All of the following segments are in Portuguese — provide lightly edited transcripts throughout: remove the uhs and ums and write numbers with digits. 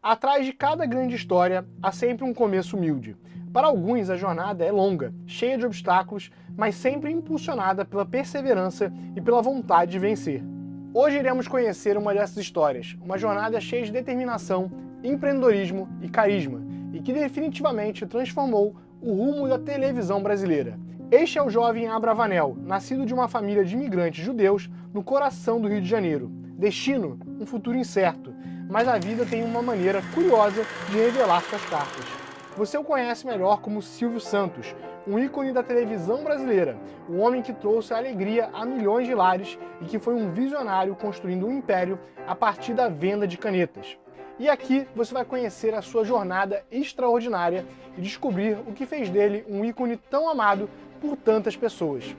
Atrás de cada grande história há sempre um começo humilde. Para alguns, a jornada é longa, cheia de obstáculos, mas sempre impulsionada pela perseverança e pela vontade de vencer. Hoje iremos conhecer uma dessas histórias, uma jornada cheia de determinação, empreendedorismo e carisma, e que definitivamente transformou o rumo da televisão brasileira. Este é o jovem Abravanel, nascido de uma família de imigrantes judeus no coração do Rio de Janeiro. Destino? Um futuro incerto, mas a vida tem uma maneira curiosa de revelar suas cartas. Você o conhece melhor como Silvio Santos, um ícone da televisão brasileira, um homem que trouxe alegria a milhões de lares e que foi um visionário construindo um império a partir da venda de canetas. E aqui você vai conhecer a sua jornada extraordinária e descobrir o que fez dele um ícone tão amado por tantas pessoas.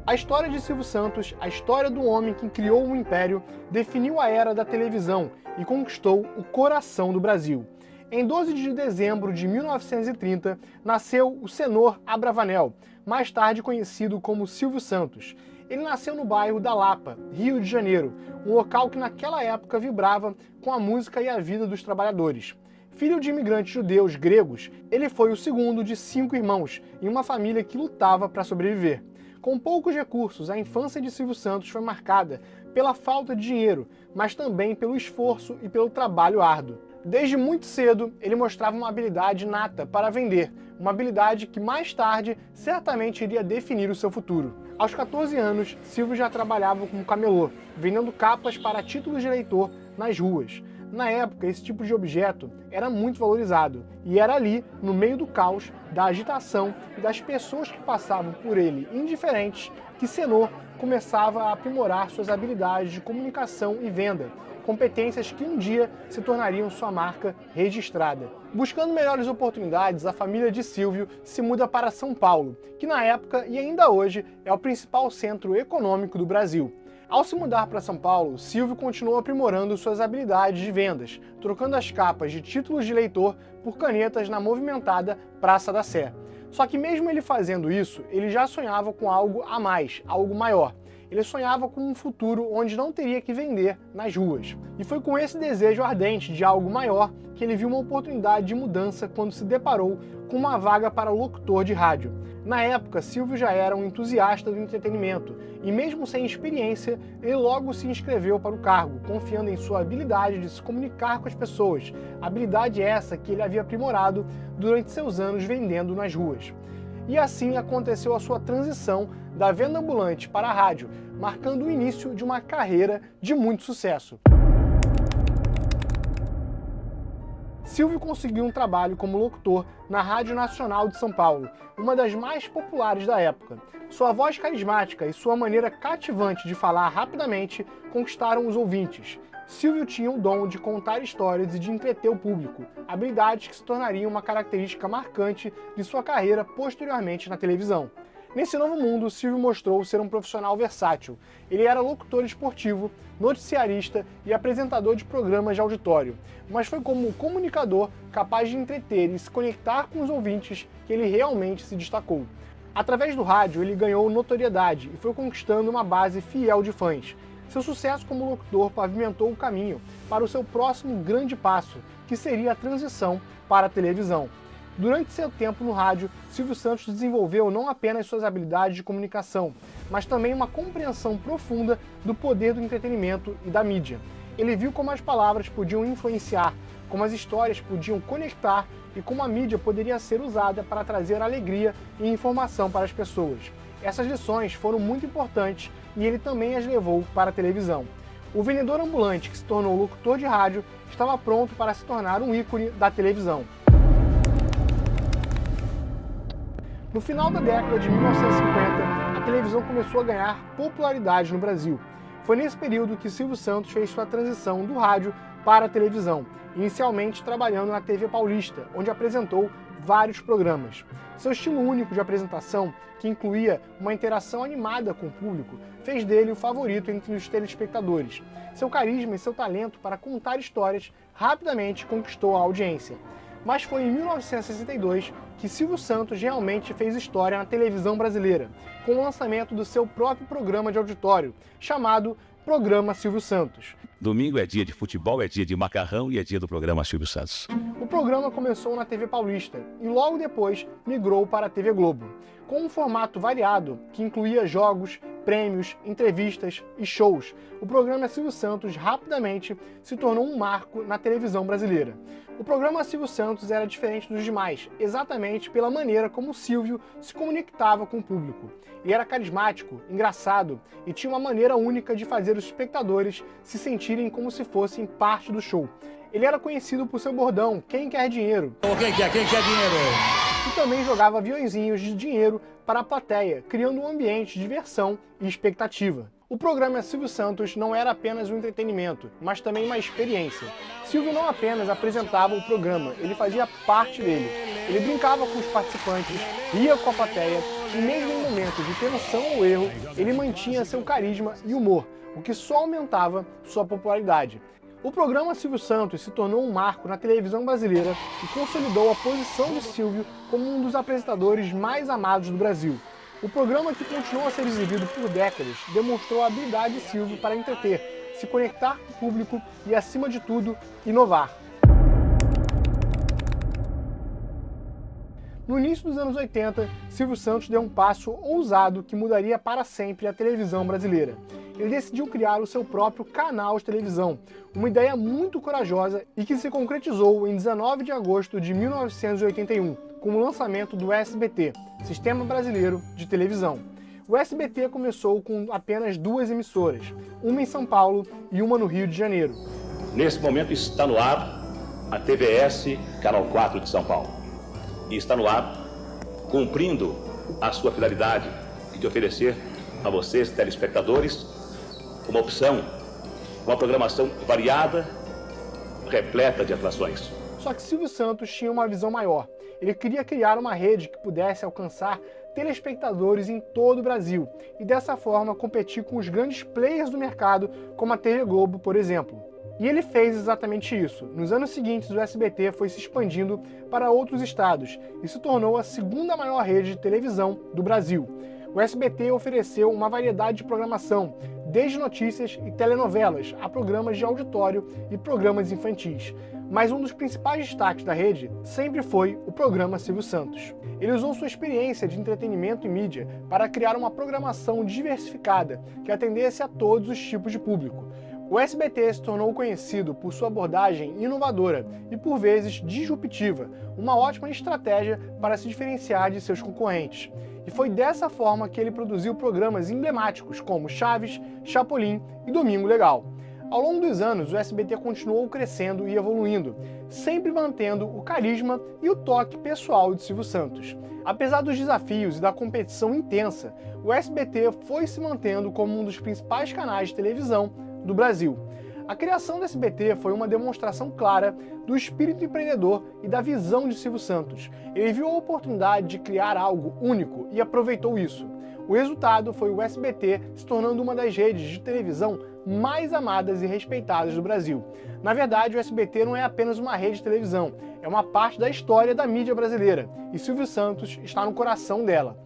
A história de Silvio Santos, a história do homem que criou um império, definiu a era da televisão e conquistou o coração do Brasil. Em 12 de dezembro de 1930, nasceu o Senhor Abravanel, mais tarde conhecido como Silvio Santos. Ele nasceu no bairro da Lapa, Rio de Janeiro, um local que naquela época vibrava com a música e a vida dos trabalhadores. Filho de imigrantes judeus gregos, ele foi o segundo de 5 irmãos, em uma família que lutava para sobreviver. Com poucos recursos, a infância de Silvio Santos foi marcada pela falta de dinheiro, mas também pelo esforço e pelo trabalho árduo. Desde muito cedo, ele mostrava uma habilidade nata para vender, uma habilidade que mais tarde certamente iria definir o seu futuro. Aos 14 anos, Silvio já trabalhava como camelô, vendendo capas para títulos de eleitor nas ruas. Na época, esse tipo de objeto era muito valorizado, e era ali, no meio do caos, da agitação e das pessoas que passavam por ele indiferentes, que Senhor começava a aprimorar suas habilidades de comunicação e venda, competências que um dia se tornariam sua marca registrada. Buscando melhores oportunidades, a família de Silvio se muda para São Paulo, que na época e ainda hoje é o principal centro econômico do Brasil. Ao se mudar para São Paulo, Silvio continuou aprimorando suas habilidades de vendas, trocando as capas de títulos de eleitor por canetas na movimentada Praça da Sé. Só que mesmo ele fazendo isso, ele já sonhava com algo a mais, algo maior. Ele sonhava com um futuro onde não teria que vender nas ruas. E foi com esse desejo ardente de algo maior que ele viu uma oportunidade de mudança quando se deparou com uma vaga para locutor de rádio. Na época, Silvio já era um entusiasta do entretenimento e mesmo sem experiência, ele logo se inscreveu para o cargo, confiando em sua habilidade de se comunicar com as pessoas, habilidade essa que ele havia aprimorado durante seus anos vendendo nas ruas. E assim aconteceu a sua transição da venda ambulante para a rádio, marcando o início de uma carreira de muito sucesso. Silvio conseguiu um trabalho como locutor na Rádio Nacional de São Paulo, uma das mais populares da época. Sua voz carismática e sua maneira cativante de falar rapidamente conquistaram os ouvintes. Silvio tinha o dom de contar histórias e de entreter o público, habilidades que se tornariam uma característica marcante de sua carreira posteriormente na televisão. Nesse novo mundo, Silvio mostrou ser um profissional versátil. Ele era locutor esportivo, noticiarista e apresentador de programas de auditório, mas foi como comunicador capaz de entreter e se conectar com os ouvintes que ele realmente se destacou. Através do rádio, ele ganhou notoriedade e foi conquistando uma base fiel de fãs. Seu sucesso como locutor pavimentou o caminho para o seu próximo grande passo, que seria a transição para a televisão. Durante seu tempo no rádio, Silvio Santos desenvolveu não apenas suas habilidades de comunicação, mas também uma compreensão profunda do poder do entretenimento e da mídia. Ele viu como as palavras podiam influenciar, como as histórias podiam conectar e como a mídia poderia ser usada para trazer alegria e informação para as pessoas. Essas lições foram muito importantes e ele também as levou para a televisão. O vendedor ambulante, que se tornou locutor de rádio, estava pronto para se tornar um ícone da televisão. No final da década de 1950, a televisão começou a ganhar popularidade no Brasil. Foi nesse período que Silvio Santos fez sua transição do rádio para a televisão, inicialmente trabalhando na TV Paulista, onde apresentou vários programas. Seu estilo único de apresentação, que incluía uma interação animada com o público, fez dele o favorito entre os telespectadores. Seu carisma e seu talento para contar histórias rapidamente conquistou a audiência. Mas foi em 1962 que Silvio Santos realmente fez história na televisão brasileira, com o lançamento do seu próprio programa de auditório, chamado Programa Silvio Santos. Domingo é dia de futebol, é dia de macarrão e é dia do programa Silvio Santos. O programa começou na TV Paulista e logo depois migrou para a TV Globo, com um formato variado que incluía jogos, prêmios, entrevistas e shows. O programa Silvio Santos rapidamente se tornou um marco na televisão brasileira. O programa Silvio Santos era diferente dos demais, exatamente pela maneira como o Silvio se conectava com o público. Ele era carismático, engraçado e tinha uma maneira única de fazer os espectadores se sentirem como se fossem parte do show. Ele era conhecido por seu bordão, quem quer dinheiro? Quem quer dinheiro? E também jogava aviõezinhos de dinheiro para a plateia, criando um ambiente de diversão e expectativa. O programa Silvio Santos não era apenas um entretenimento, mas também uma experiência. Silvio não apenas apresentava o programa, ele fazia parte dele. Ele brincava com os participantes, ria com a plateia e mesmo em momentos de tensão ou erro, ele mantinha seu carisma e humor, o que só aumentava sua popularidade. O programa Silvio Santos se tornou um marco na televisão brasileira e consolidou a posição de Silvio como um dos apresentadores mais amados do Brasil. O programa, que continuou a ser exibido por décadas, demonstrou a habilidade de Silvio para entreter, se conectar com o público e, acima de tudo, inovar. No início dos anos 80, Silvio Santos deu um passo ousado que mudaria para sempre a televisão brasileira. Ele decidiu criar o seu próprio canal de televisão, uma ideia muito corajosa e que se concretizou em 19 de agosto de 1981, com o lançamento do SBT, Sistema Brasileiro de Televisão. O SBT começou com apenas 2 emissoras, uma em São Paulo e uma no Rio de Janeiro. Nesse momento está no ar a TVS Canal 4 de São Paulo. E está no ar, cumprindo a sua finalidade de oferecer a vocês, telespectadores, uma opção, uma programação variada, repleta de atrações. Só que Silvio Santos tinha uma visão maior. Ele queria criar uma rede que pudesse alcançar telespectadores em todo o Brasil e dessa forma competir com os grandes players do mercado, como a TV Globo, por exemplo. E ele fez exatamente isso. Nos anos seguintes, o SBT foi se expandindo para outros estados e se tornou a segunda maior rede de televisão do Brasil. O SBT ofereceu uma variedade de programação, desde notícias e telenovelas a programas de auditório e programas infantis. Mas um dos principais destaques da rede sempre foi o programa Silvio Santos. Ele usou sua experiência de entretenimento e mídia para criar uma programação diversificada que atendesse a todos os tipos de público. O SBT se tornou conhecido por sua abordagem inovadora e, por vezes, disruptiva, uma ótima estratégia para se diferenciar de seus concorrentes. E foi dessa forma que ele produziu programas emblemáticos como Chaves, Chapolin e Domingo Legal. Ao longo dos anos, o SBT continuou crescendo e evoluindo, sempre mantendo o carisma e o toque pessoal de Silvio Santos. Apesar dos desafios e da competição intensa, o SBT foi se mantendo como um dos principais canais de televisão do Brasil. A criação do SBT foi uma demonstração clara do espírito empreendedor e da visão de Silvio Santos. Ele viu a oportunidade de criar algo único e aproveitou isso. O resultado foi o SBT se tornando uma das redes de televisão mais amadas e respeitadas do Brasil. Na verdade, o SBT não é apenas uma rede de televisão, é uma parte da história da mídia brasileira, e Silvio Santos está no coração dela.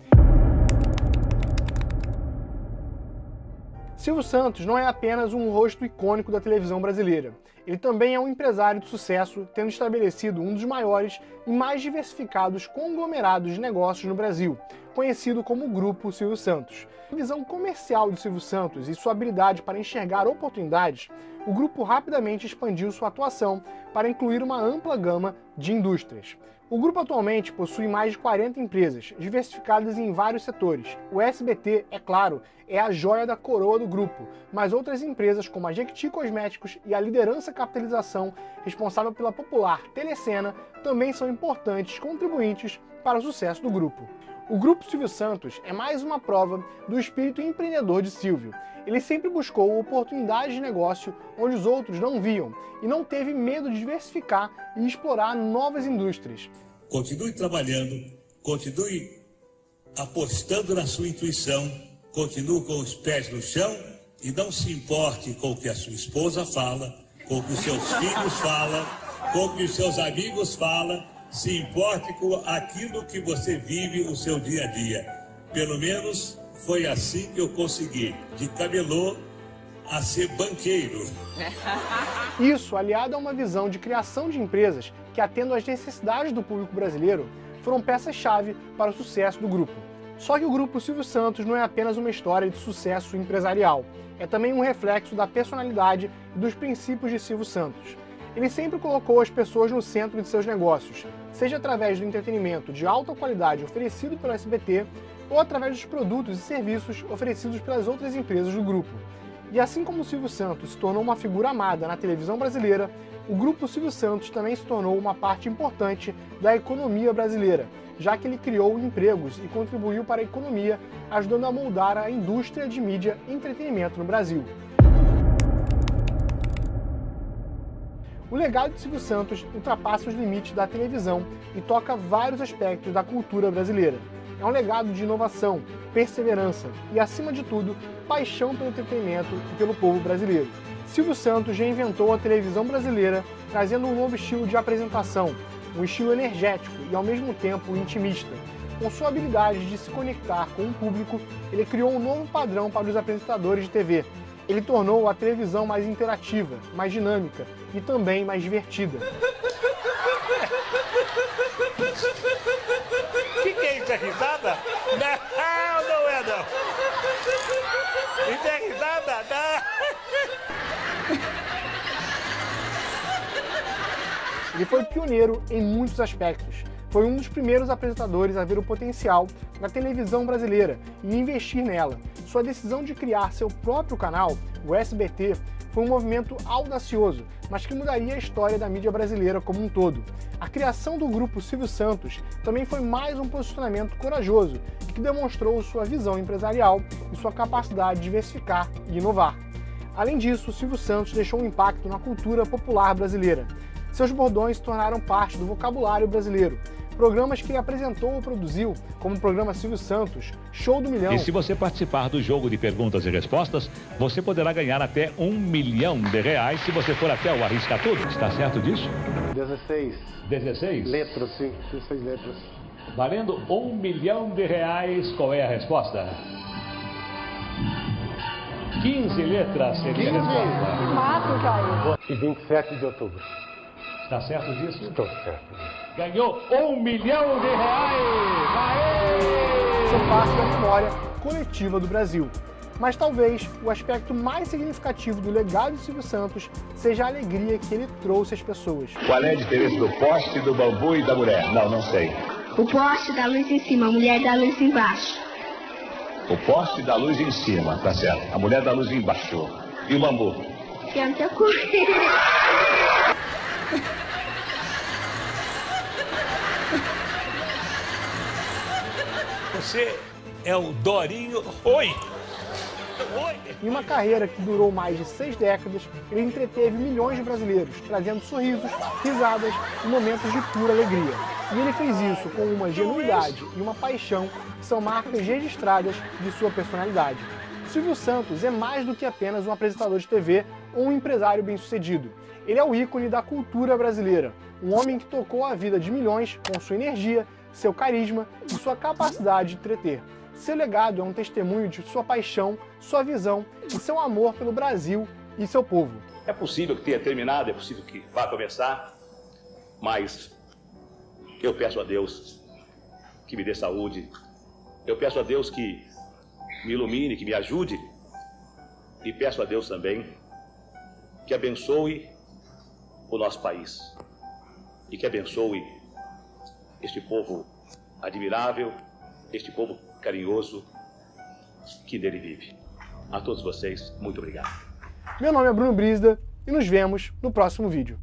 Silvio Santos não é apenas um rosto icônico da televisão brasileira. Ele também é um empresário de sucesso, tendo estabelecido um dos maiores e mais diversificados conglomerados de negócios no Brasil, conhecido como Grupo Silvio Santos. A visão comercial de Silvio Santos e sua habilidade para enxergar oportunidades, o grupo rapidamente expandiu sua atuação para incluir uma ampla gama de indústrias. O grupo atualmente possui mais de 40 empresas, diversificadas em vários setores. O SBT, é claro, é a joia da coroa do grupo, mas outras empresas como a Jequiti Cosméticos e a Liderança Capitalização, responsável pela popular Telecena, também são importantes contribuintes para o sucesso do grupo. O Grupo Silvio Santos é mais uma prova do espírito empreendedor de Silvio. Ele sempre buscou oportunidades de negócio onde os outros não viam e não teve medo de diversificar e explorar novas indústrias. Continue trabalhando, continue apostando na sua intuição, continue com os pés no chão e não se importe com o que a sua esposa fala, com o que os seus filhos falam, com o que os seus amigos falam. Se importe com aquilo que você vive o seu dia a dia. Pelo menos foi assim que eu consegui, de camelô a ser banqueiro. Isso, aliado a uma visão de criação de empresas que atendam às necessidades do público brasileiro, foram peças-chave para o sucesso do grupo. Só que o Grupo Silvio Santos não é apenas uma história de sucesso empresarial, é também um reflexo da personalidade e dos princípios de Silvio Santos. Ele sempre colocou as pessoas no centro de seus negócios, seja através do entretenimento de alta qualidade oferecido pelo SBT ou através dos produtos e serviços oferecidos pelas outras empresas do grupo. E assim como o Silvio Santos se tornou uma figura amada na televisão brasileira, o Grupo Silvio Santos também se tornou uma parte importante da economia brasileira, já que ele criou empregos e contribuiu para a economia, ajudando a moldar a indústria de mídia e entretenimento no Brasil. O legado de Silvio Santos ultrapassa os limites da televisão e toca vários aspectos da cultura brasileira. É um legado de inovação, perseverança e, acima de tudo, paixão pelo entretenimento e pelo povo brasileiro. Silvio Santos reinventou a televisão brasileira, trazendo um novo estilo de apresentação, um estilo energético e, ao mesmo tempo, intimista. Com sua habilidade de se conectar com o público, ele criou um novo padrão para os apresentadores de TV. Ele tornou a televisão mais interativa, mais dinâmica e também mais divertida. Que é isso? É risada? Não, não é não. Isso é risada? Não. Ele foi pioneiro em muitos aspectos. Foi um dos primeiros apresentadores a ver o potencial da televisão brasileira e investir nela. Sua decisão de criar seu próprio canal, o SBT, foi um movimento audacioso, mas que mudaria a história da mídia brasileira como um todo. A criação do Grupo Silvio Santos também foi mais um posicionamento corajoso, que demonstrou sua visão empresarial e sua capacidade de diversificar e inovar. Além disso, o Silvio Santos deixou um impacto na cultura popular brasileira. Seus bordões se tornaram parte do vocabulário brasileiro. Programas que ele apresentou ou produziu, como o programa Silvio Santos, Show do Milhão. E se você participar do jogo de perguntas e respostas, você poderá ganhar até R$1 milhão se você for até o Arrisca Tudo. Está certo disso? 16. 16? Letras, sim. 16 letras. Valendo R$1 milhão. Qual é a resposta? 15 letras seria a resposta. Mato, Jair. E 27 de outubro. Está certo disso? Estou certo. Ganhou R$1 milhão! Aê! São parte da memória coletiva do Brasil. Mas talvez o aspecto mais significativo do legado de Silvio Santos seja a alegria que ele trouxe às pessoas. Qual é a diferença do poste, do bambu e da mulher? Não sei. O poste dá luz em cima, a mulher dá luz embaixo. O poste dá luz em cima, tá certo. A mulher dá luz embaixo. E o bambu? Que é muita coisa. Você é o Dorinho. Oi! Oi! Em uma carreira que durou mais de 6 décadas, ele entreteve milhões de brasileiros, trazendo sorrisos, risadas e momentos de pura alegria. E ele fez isso com uma genuidade e uma paixão que são marcas registradas de sua personalidade. Silvio Santos é mais do que apenas um apresentador de TV ou um empresário bem-sucedido. Ele é o ícone da cultura brasileira, um homem que tocou a vida de milhões com sua energia, seu carisma e sua capacidade de entreter. Seu legado é um testemunho de sua paixão, sua visão e seu amor pelo Brasil e seu povo. É possível que tenha terminado, é possível que vá começar, mas eu peço a Deus que me dê saúde, eu peço a Deus que me ilumine, que me ajude, e peço a Deus também que abençoe o nosso país e que abençoe este povo admirável, este povo carinhoso que nele vive. A todos vocês, muito obrigado. Meu nome é Bruno Brisda e nos vemos no próximo vídeo.